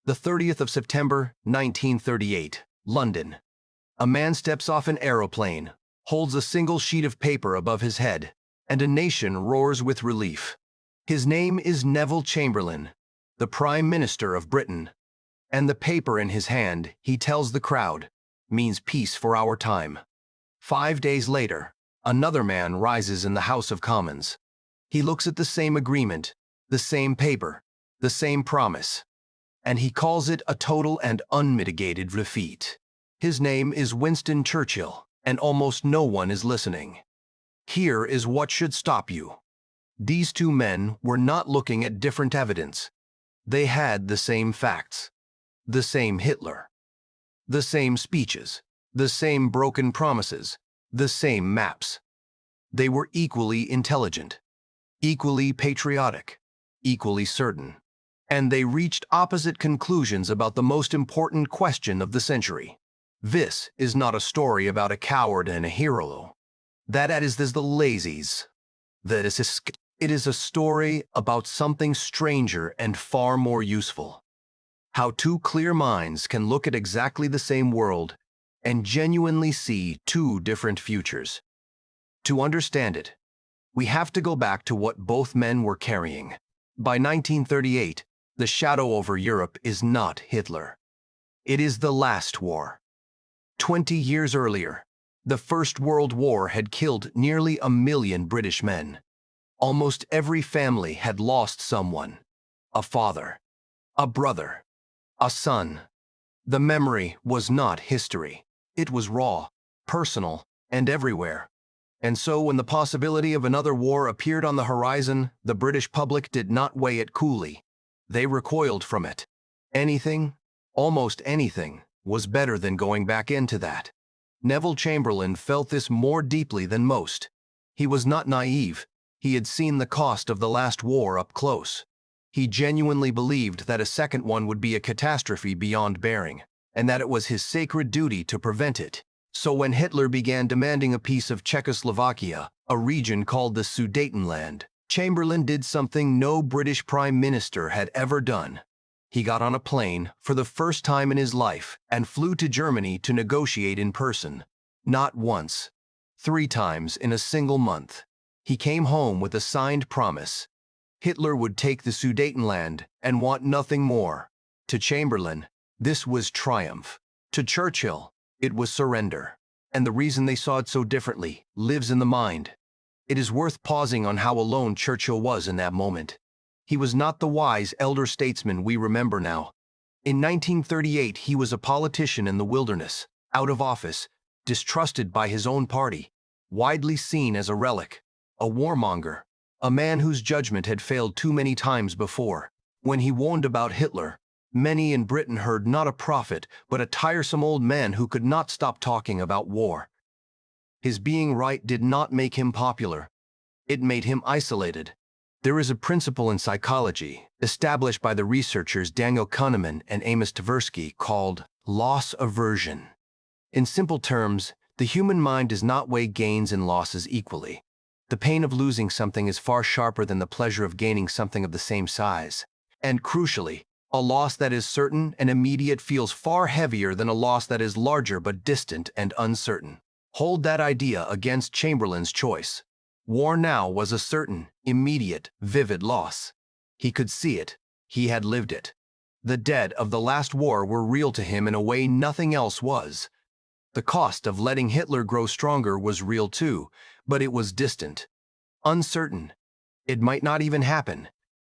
The 30th of September, 1938, London. A man steps off an aeroplane, holds a single sheet of paper above his head, and a nation roars with relief. His name is Neville Chamberlain, the Prime Minister of Britain, and the paper in his hand, he tells the crowd, means peace for our time. 5 days later, another man rises in the House of Commons. He looks at the same agreement, the same paper, the same promise, and he calls it a total and unmitigated defeat. His name is Winston Churchill, and almost no one is listening. Here is what should stop you. These two men were not looking at different evidence. They had the same facts, the same Hitler, the same speeches, the same broken promises, the same maps. They were equally intelligent, equally patriotic, equally certain, and they reached opposite conclusions about the most important question of the century. This is not a story about a coward and a hero. That is the lazies. It is a story about something stranger and far more useful. How two clear minds can look at exactly the same world and genuinely see two different futures. To understand it, we have to go back to what both men were carrying. By 1938, the shadow over Europe is not Hitler. It is the last war. 20 years earlier, the First World War had killed nearly 1 million British men. Almost every family had lost someone, a father, a brother, a son. The memory was not history. It was raw, personal, and everywhere. And so when the possibility of another war appeared on the horizon, the British public did not weigh it coolly. They recoiled from it. Anything, almost anything, was better than going back into that. Neville Chamberlain felt this more deeply than most. He was not naive. He had seen the cost of the last war up close. He genuinely believed that a second one would be a catastrophe beyond bearing, and that it was his sacred duty to prevent it. So when Hitler began demanding a piece of Czechoslovakia, a region called the Sudetenland, Chamberlain did something no British Prime Minister had ever done. He got on a plane for the first time in his life and flew to Germany to negotiate in person. Not once, 3 times in a single month. He came home with a signed promise. Hitler would take the Sudetenland and want nothing more. To Chamberlain, this was triumph. To Churchill, it was surrender. And the reason they saw it so differently lives in the mind. It is worth pausing on how alone Churchill was in that moment. He was not the wise elder statesman we remember now. In 1938, he was a politician in the wilderness, out of office, distrusted by his own party, widely seen as a relic, a warmonger, a man whose judgment had failed too many times before. When he warned about Hitler, many in Britain heard not a prophet, but a tiresome old man who could not stop talking about war. His being right did not make him popular. It made him isolated. There is a principle in psychology, established by the researchers Daniel Kahneman and Amos Tversky, called loss aversion. In simple terms, the human mind does not weigh gains and losses equally. The pain of losing something is far sharper than the pleasure of gaining something of the same size. And crucially, a loss that is certain and immediate feels far heavier than a loss that is larger but distant and uncertain. Hold that idea against Chamberlain's choice. War now was a certain, immediate, vivid loss. He could see it. He had lived it. The dead of the last war were real to him in a way nothing else was. The cost of letting Hitler grow stronger was real too, but it was distant, uncertain. It might not even happen.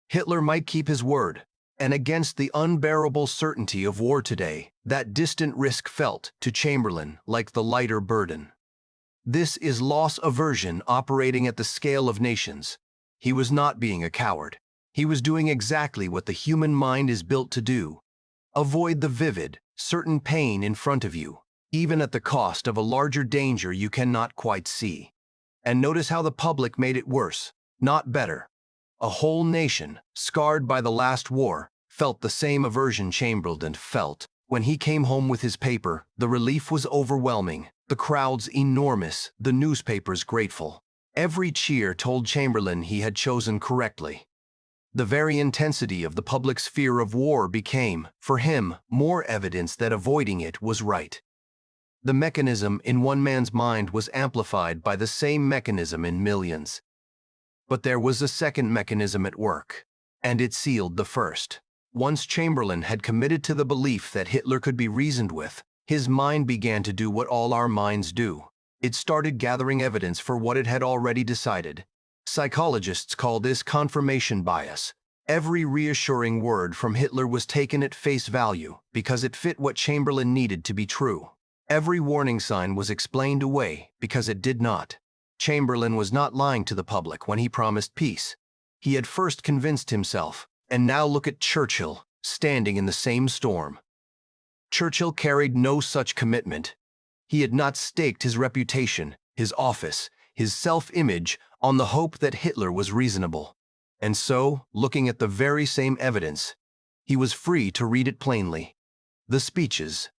Hitler might keep his word, and against the unbearable certainty of war today, that distant risk felt, to Chamberlain, like the lighter burden. This is loss aversion operating at the scale of nations. He was not being a coward. He was doing exactly what the human mind is built to do. Avoid the vivid, certain pain in front of you, even at the cost of a larger danger you cannot quite see. And notice how the public made it worse, not better. A whole nation, scarred by the last war, felt the same aversion Chamberlain felt. When he came home with his paper, the relief was overwhelming, the crowds enormous, the newspapers grateful. Every cheer told Chamberlain he had chosen correctly. The very intensity of the public's fear of war became, for him, more evidence that avoiding it was right. The mechanism in one man's mind was amplified by the same mechanism in millions. But there was a second mechanism at work, and it sealed the first. Once Chamberlain had committed to the belief that Hitler could be reasoned with, his mind began to do what all our minds do. It started gathering evidence for what it had already decided. Psychologists call this confirmation bias. Every reassuring word from Hitler was taken at face value because it fit what Chamberlain needed to be true. Every warning sign was explained away because it did not. Chamberlain was not lying to the public when he promised peace. He had first convinced himself, and now look at Churchill, standing in the same storm. Churchill carried no such commitment. He had not staked his reputation, his office, his self-image on the hope that Hitler was reasonable. And so, looking at the very same evidence, he was free to read it plainly. The speeches,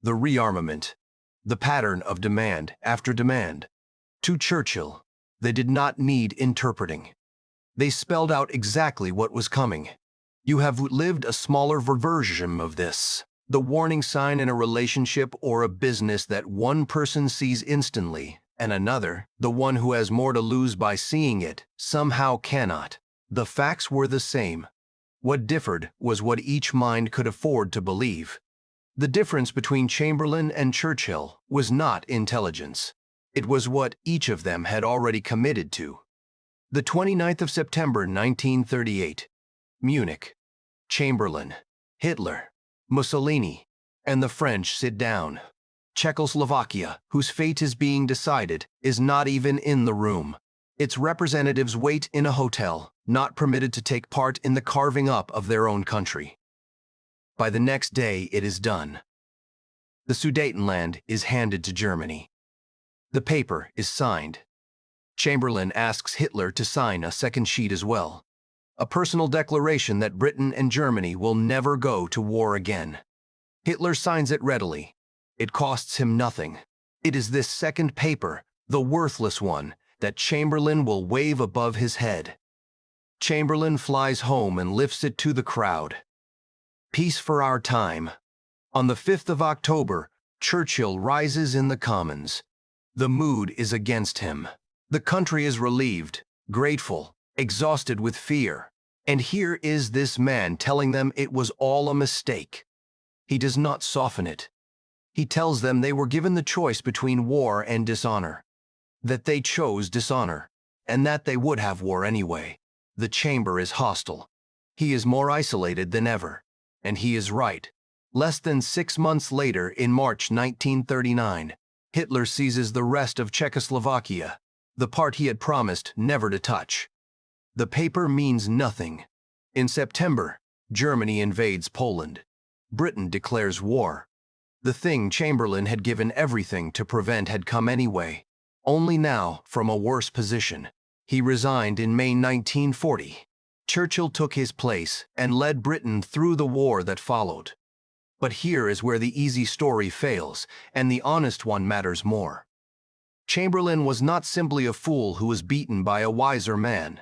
the rearmament, the pattern of demand after demand. To Churchill, they did not need interpreting. They spelled out exactly what was coming. You have lived a smaller version of this. The warning sign in a relationship or a business that one person sees instantly, and another, the one who has more to lose by seeing it, somehow cannot. The facts were the same. What differed was what each mind could afford to believe. The difference between Chamberlain and Churchill was not intelligence. It was what each of them had already committed to. The 29th of September 1938. Munich. Chamberlain, Hitler, Mussolini, and the French sit down. Czechoslovakia, whose fate is being decided, is not even in the room. Its representatives wait in a hotel, not permitted to take part in the carving up of their own country. By the next day, it is done. The Sudetenland is handed to Germany. The paper is signed. Chamberlain asks Hitler to sign a second sheet as well. A personal declaration that Britain and Germany will never go to war again. Hitler signs it readily. It costs him nothing. It is this second paper, the worthless one, that Chamberlain will wave above his head. Chamberlain flies home and lifts it to the crowd. Peace for our time. On the 5th of October, Churchill rises in the Commons. The mood is against him. The country is relieved, grateful, exhausted with fear. And here is this man telling them it was all a mistake. He does not soften it. He tells them they were given the choice between war and dishonor. That they chose dishonor, and that they would have war anyway. The chamber is hostile. He is more isolated than ever. And he is right. Less than 6 months later, in March 1939, Hitler seizes the rest of Czechoslovakia, the part he had promised never to touch. The paper means nothing. In September, Germany invades Poland. Britain declares war. The thing Chamberlain had given everything to prevent had come anyway, only now from a worse position. He resigned in May 1940. Churchill took his place and led Britain through the war that followed. But here is where the easy story fails, and the honest one matters more. Chamberlain was not simply a fool who was beaten by a wiser man.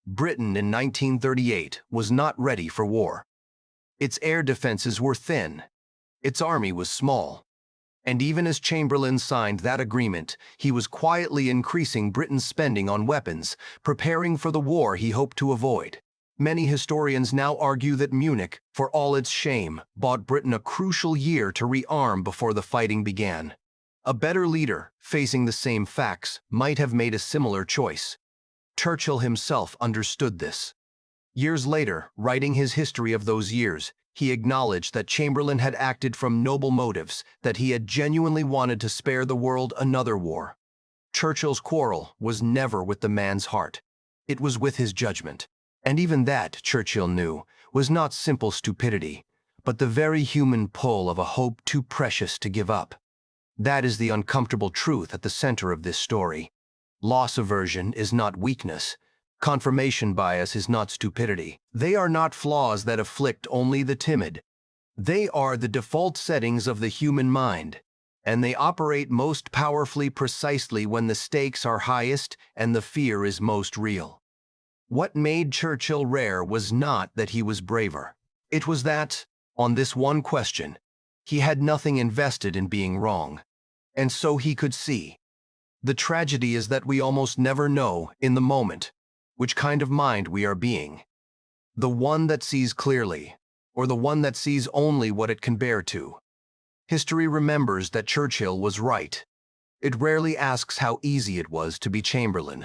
Britain in 1938 was not ready for war. Its air defenses were thin. Its army was small. And even as Chamberlain signed that agreement, he was quietly increasing Britain's spending on weapons, preparing for the war he hoped to avoid. Many historians now argue that Munich, for all its shame, bought Britain a crucial year to rearm before the fighting began. A better leader, facing the same facts, might have made a similar choice. Churchill himself understood this. Years later, writing his history of those years, he acknowledged that Chamberlain had acted from noble motives, that he had genuinely wanted to spare the world another war. Churchill's quarrel was never with the man's heart. It was with his judgment. And even that, Churchill knew, was not simple stupidity, but the very human pull of a hope too precious to give up. That is the uncomfortable truth at the center of this story. Loss aversion is not weakness. Confirmation bias is not stupidity. They are not flaws that afflict only the timid. They are the default settings of the human mind, and they operate most powerfully precisely when the stakes are highest and the fear is most real. What made Churchill rare was not that he was braver. It was that, on this one question, he had nothing invested in being wrong. And so he could see. The tragedy is that we almost never know, in the moment, which kind of mind we are being. The one that sees clearly, or the one that sees only what it can bear to. History remembers that Churchill was right. It rarely asks how easy it was to be Chamberlain.